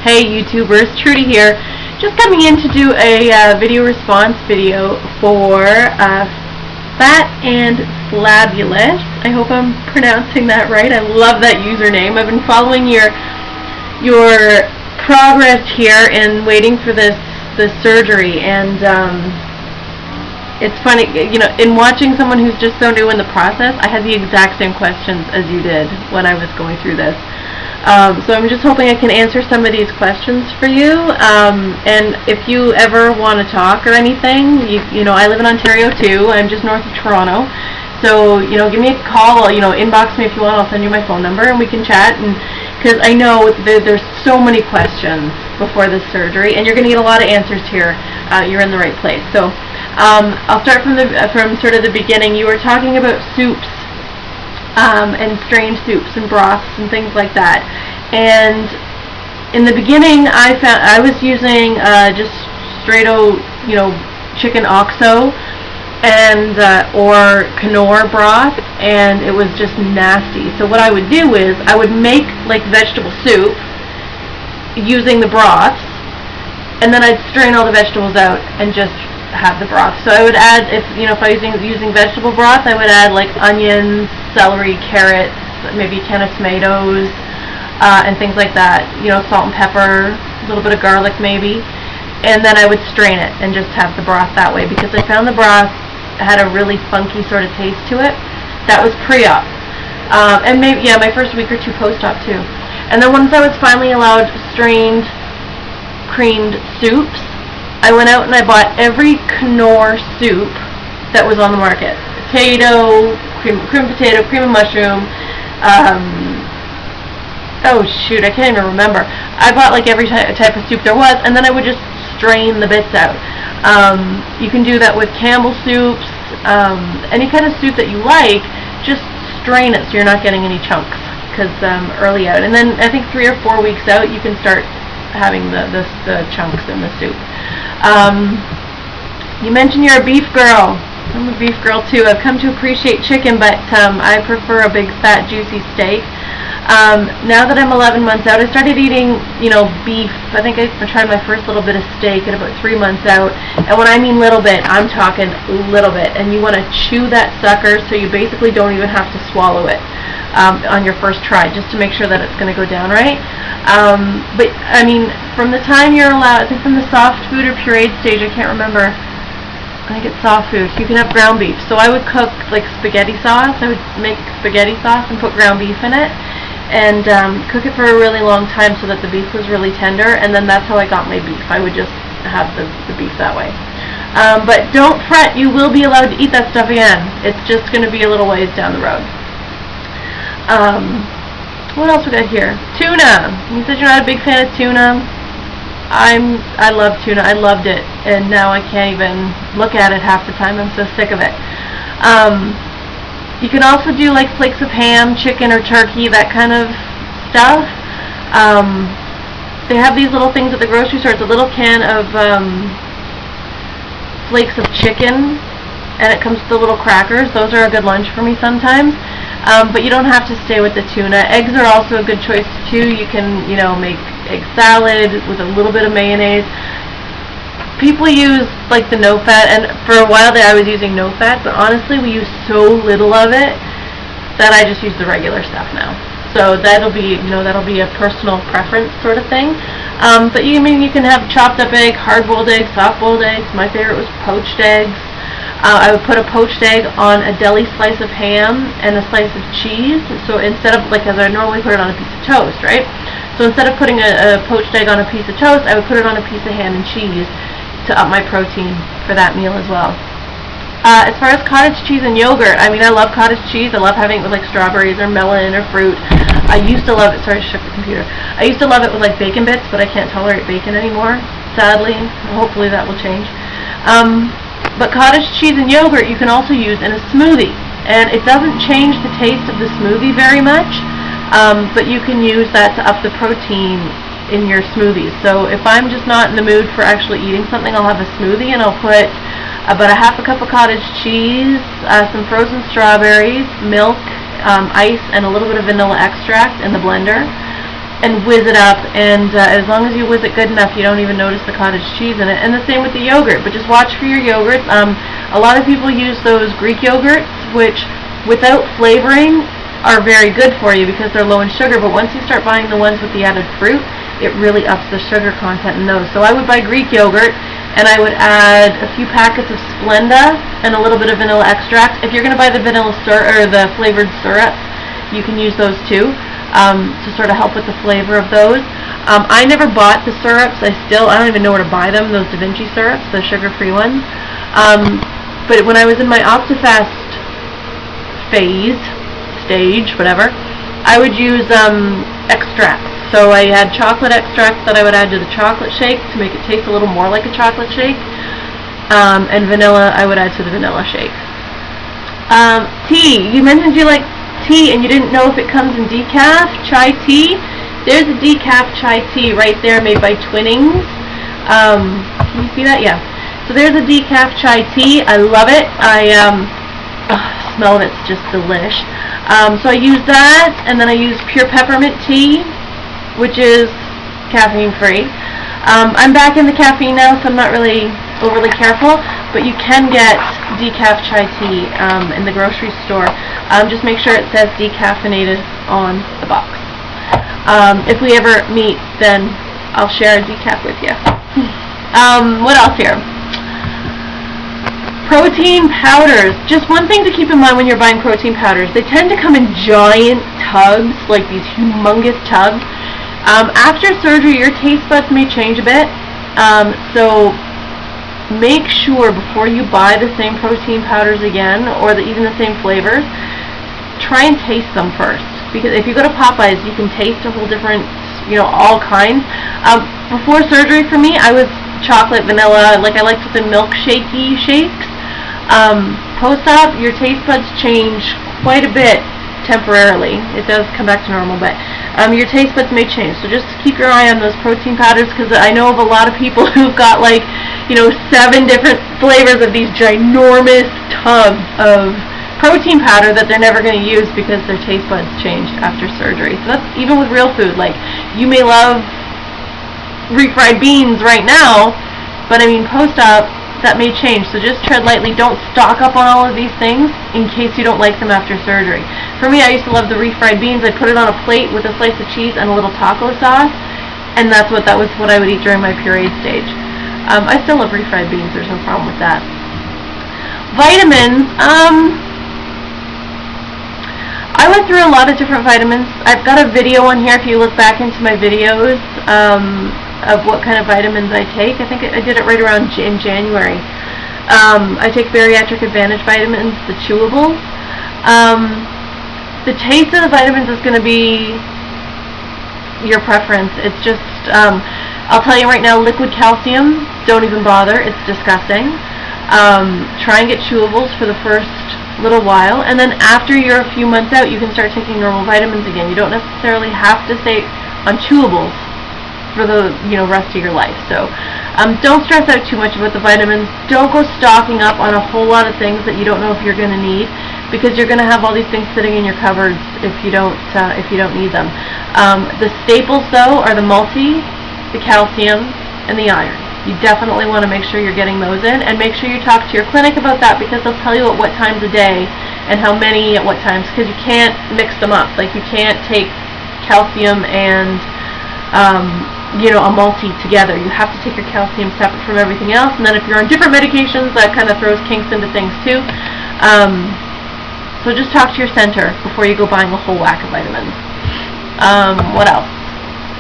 Hey YouTubers, Trudy here. Just coming in to do a video response video for Fat and Flabulous. I hope I'm pronouncing that right. I love that username. I've been following your progress here and waiting for this surgery, and it's funny, you know, in watching someone who's just so new in the process, I had the exact same questions as you did when I was going through this. So I'm just hoping I can answer some of these questions for you, and if you ever want to talk or anything, you know, I live in Ontario too. I'm just north of Toronto, so, you know, give me a call, you know, inbox me if you want. I'll send you my phone number and we can chat, and because I know there's so many questions before this surgery, and you're going to get a lot of answers here. You're in the right place. So I'll start from sort of the beginning. You were talking about soups. And strained soups and broths and things like that. And in the beginning, I was using just straight old, you know, chicken oxo and or Knorr broth, and it was just nasty. So what I would do is I would make like vegetable soup using the broths, and then I'd strain all the vegetables out and just have the broth. So I would add, if I was using vegetable broth, I would add like onions, celery, carrots, maybe a can of tomatoes, and things like that. You know, salt and pepper, a little bit of garlic maybe, and then I would strain it and just have the broth that way, because I found the broth had a really funky sort of taste to it. That was pre-op, and maybe, yeah, my first week or two post-op too. And then once I was finally allowed strained, creamed soups, I went out and I bought every Knorr soup that was on the market. Potato, cream potato, cream of mushroom, oh shoot, I can't even remember. I bought like every type of soup there was, and then I would just strain the bits out. You can do that with Campbell soups, any kind of soup that you like, just strain it so you're not getting any chunks, because early out. And then I think 3 or 4 weeks out you can start having the chunks in the soup. You mentioned you're a beef girl. I'm a beef girl too. I've come to appreciate chicken, but I prefer a big fat juicy steak. Now that I'm 11 months out, I started eating, you know, beef. I think I tried my first little bit of steak at about 3 months out, and when I mean little bit, I'm talking little bit, and you want to chew that sucker so you basically don't even have to swallow it on your first try, just to make sure that it's going to go down right. But I mean, from the time you're allowed, I think from the soft food or pureed stage, I can't remember, I think it's soft food, you can have ground beef. So I would cook like spaghetti sauce. I would make spaghetti sauce and put ground beef in it, and cook it for a really long time so that the beef was really tender, and then that's how I got my beef. I would just have the beef that way. But don't fret, you will be allowed to eat that stuff again. It's just going to be a little ways down the road. What else we got here? Tuna. You said you're not a big fan of tuna. I love tuna. I loved it, and now I can't even look at it half the time. I'm so sick of it. You can also do like flakes of ham, chicken or turkey, that kind of stuff. They have these little things at the grocery store. It's a little can of flakes of chicken, and it comes with the little crackers. Those are a good lunch for me sometimes. But you don't have to stay with the tuna. Eggs are also a good choice too. You can, you know, make egg salad with a little bit of mayonnaise. People use like the no fat, and for a while there I was using no fat, but honestly we use so little of it that I just use the regular stuff now. So that'll be, you know, that'll be a personal preference sort of thing. But you can have chopped up egg, hard boiled eggs, soft boiled eggs. My favorite was poached eggs. I would put a poached egg on a deli slice of ham and a slice of cheese. So instead of, like, as I normally put it on a piece of toast, right? So instead of putting a poached egg on a piece of toast, I would put it on a piece of ham and cheese to up my protein for that meal as well. As far as cottage cheese and yogurt, I mean, I love cottage cheese. I love having it with like strawberries or melon or fruit. I used to love it, sorry, I shook the computer. I used to love it with like bacon bits, but I can't tolerate bacon anymore, sadly. Hopefully that will change. But cottage cheese and yogurt you can also use in a smoothie, and it doesn't change the taste of the smoothie very much, but you can use that to up the protein in your smoothies. So if I'm just not in the mood for actually eating something, I'll have a smoothie and I'll put about a half a cup of cottage cheese, some frozen strawberries, milk, ice, and a little bit of vanilla extract in the blender. and whiz it up, and as long as you whiz it good enough, you don't even notice the cottage cheese in it. And the same with the yogurt, but just watch for your yogurts. A lot of people use those Greek yogurts, which without flavoring are very good for you because they're low in sugar, but once you start buying the ones with the added fruit, it really ups the sugar content in those. So I would buy Greek yogurt, and I would add a few packets of Splenda and a little bit of vanilla extract. If you're going to buy the vanilla or the flavored syrups, you can use those too, to sort of help with the flavor of those. I never bought the syrups. I don't even know where to buy them, those Da Vinci syrups, the sugar-free ones. But when I was in my OptiFast stage, whatever, I would use extracts. So I had chocolate extracts that I would add to the chocolate shake to make it taste a little more like a chocolate shake, and vanilla I would add to the vanilla shake. Tea. You mentioned you like tea and you didn't know if it comes in decaf chai tea. There's a decaf chai tea right there made by Twinings. Can you see that? Yeah. So there's a decaf chai tea. I love it. Smell of it's just delish. So I use that, and then I use pure peppermint tea, which is caffeine free. I'm back in the caffeine now, so I'm not really overly careful, but you can get decaf chai tea in the grocery store. Just make sure it says decaffeinated on the box. If we ever meet, then I'll share a decaf with you. What else here? Protein powders. Just one thing to keep in mind when you're buying protein powders. They tend to come in giant tubs, like these humongous tubs. After surgery, your taste buds may change a bit. So make sure before you buy the same protein powders again, or even the same flavors, try and taste them first. Because if you go to Popeyes, you can taste a whole different, all kinds. Before surgery for me, I was chocolate, vanilla, like I liked the milkshakey shakes. Post-op, your taste buds change quite a bit temporarily. It does come back to normal, but your taste buds may change. So just keep your eye on those protein powders, because I know of a lot of people who've got 7 different flavors of these ginormous tubs of protein powder that they're never going to use because their taste buds changed after surgery. So that's even with real food. Like, you may love refried beans right now, but I mean post-op, that may change. So just tread lightly. Don't stock up on all of these things in case you don't like them after surgery. For me, I used to love the refried beans. I'd put it on a plate with a slice of cheese and a little taco sauce, and that was what I would eat during my pureed stage. I still love refried beans. There's no problem with that. Vitamins. I went through a lot of different vitamins. I've got a video on here if you look back into my videos of what kind of vitamins I take. I think I did it right around in January. I take Bariatric Advantage vitamins, the chewables. The taste of the vitamins is going to be your preference. It's just, I'll tell you right now, liquid calcium, don't even bother. It's disgusting. Try and get chewables for the first little while, and then after you're a few months out, you can start taking normal vitamins again. You don't necessarily have to stay on chewables for the rest of your life. So don't stress out too much about the vitamins. Don't go stocking up on a whole lot of things that you don't know if you're going to need, because you're going to have all these things sitting in your cupboards if you don't need them. The staples though are the multi, the calcium, and the iron. You definitely want to make sure you're getting those in, and make sure you talk to your clinic about that, because they'll tell you at what times a day and how many at what times, because you can't mix them up. Like, you can't take calcium and a multi together. You have to take your calcium separate from everything else, and then if you're on different medications, that kind of throws kinks into things too. So just talk to your center before you go buying a whole whack of vitamins. What else?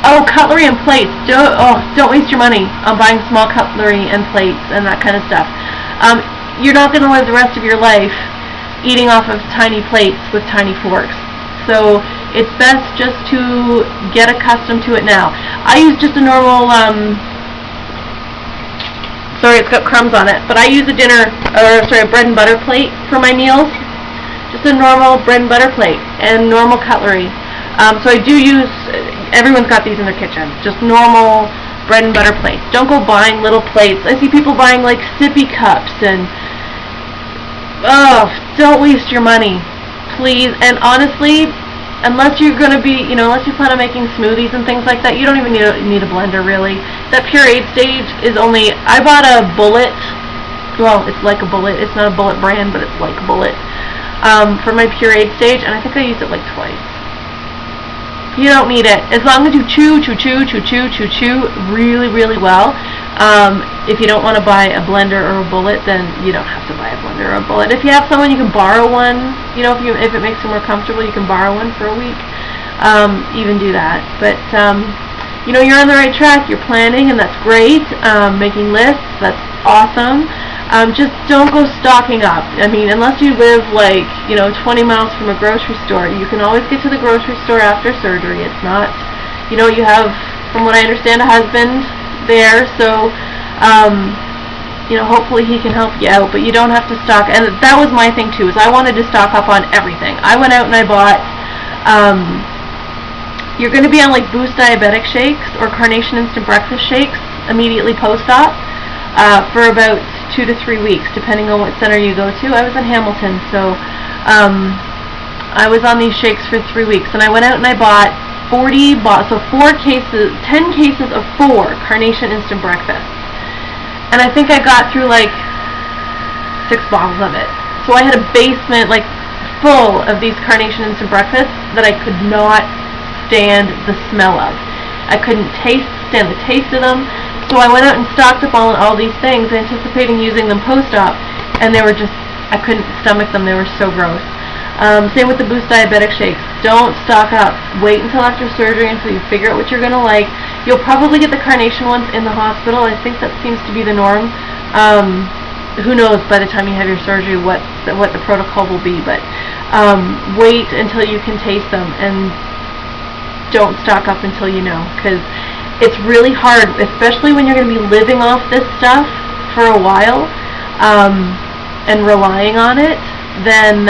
Oh, cutlery and plates. Don't waste your money on buying small cutlery and plates and that kind of stuff. You're not going to live the rest of your life eating off of tiny plates with tiny forks. So it's best just to get accustomed to it now. I use just a normal, sorry, it's got crumbs on it, but I use a bread and butter plate for my meals. Just a normal bread and butter plate and normal cutlery. So I do use, everyone's got these in their kitchen, just normal bread and butter plates. Don't go buying little plates. I see people buying like sippy cups, and don't waste your money, please. And honestly, unless you're going to be, unless you plan on making smoothies and things like that, you don't even need a blender, really. That pureed stage is only, I bought a bullet, well, it's like a bullet, it's not a bullet brand, but it's like a bullet, for my pureed stage, and I think I used it like twice. You don't need it. As long as you chew really, really well. If you don't want to buy a blender or a bullet, then you don't have to buy a blender or a bullet. If you have someone, you can borrow one. If it makes you more comfortable, you can borrow one for a week. Even do that. But you're on the right track. You're planning, and that's great. Making lists, that's awesome. Just don't go stocking up. I mean, unless you live like 20 miles from a grocery store, you can always get to the grocery store after surgery. It's not, you have, from what I understand, a husband there, so hopefully he can help you out, but you don't have to stock. And that was my thing too, is I wanted to stock up on everything. I went out and I bought you're going to be on like Boost diabetic shakes or Carnation instant breakfast shakes immediately post-op for about 2 to 3 weeks, depending on what center you go to. I was in Hamilton, so I was on these shakes for 3 weeks, and I went out and I bought 10 cases of 4 Carnation instant breakfast, and I think I got through like 6 bottles of it. So I had a basement like full of these Carnation instant breakfasts that I could not stand the smell of. I couldn't stand the taste of them. So I went out and stocked up on all these things, anticipating using them post-op, and they were just, I couldn't stomach them. They were so gross. Same with the Boost diabetic shakes. Don't stock up. Wait until after surgery until you figure out what you're going to like. You'll probably get the Carnation ones in the hospital. I think that seems to be the norm. Who knows by the time you have your surgery what the protocol will be, but wait until you can taste them, and don't stock up until you know, because it's really hard, especially when you're going to be living off this stuff for a while and relying on it. Then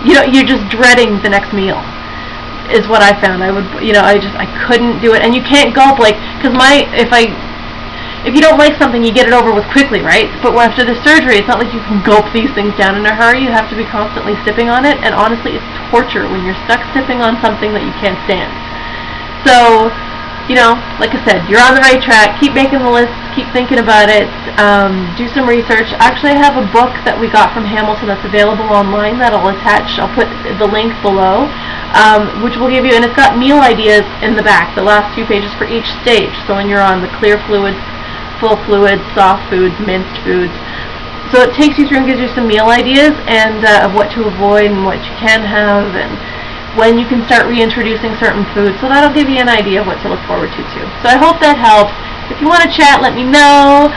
you're just dreading the next meal, is what I found. I couldn't do it. And you can't gulp, like, because if you don't like something, you get it over with quickly, right? But after the surgery, it's not like you can gulp these things down in a hurry. You have to be constantly sipping on it, and honestly, it's torture when you're stuck sipping on something that you can't stand. So, like I said, you're on the right track. Keep making the list. Keep thinking about it. Do some research. Actually, I have a book that we got from Hamilton that's available online that I'll attach. I'll put the link below, which will give you, and it's got meal ideas in the back, the last few pages for each stage. So when you're on the clear fluids, full fluids, soft foods, minced foods. So it takes you through and gives you some meal ideas and of what to avoid and what you can have, and when you can start reintroducing certain foods. So that'll give you an idea of what to look forward to too. So I hope that helps. If you want to chat, let me know.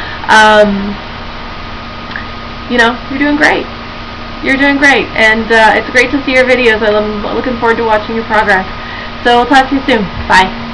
You're doing great. You're doing great, and it's great to see your videos. I'm looking forward to watching your progress. So we'll talk to you soon. Bye.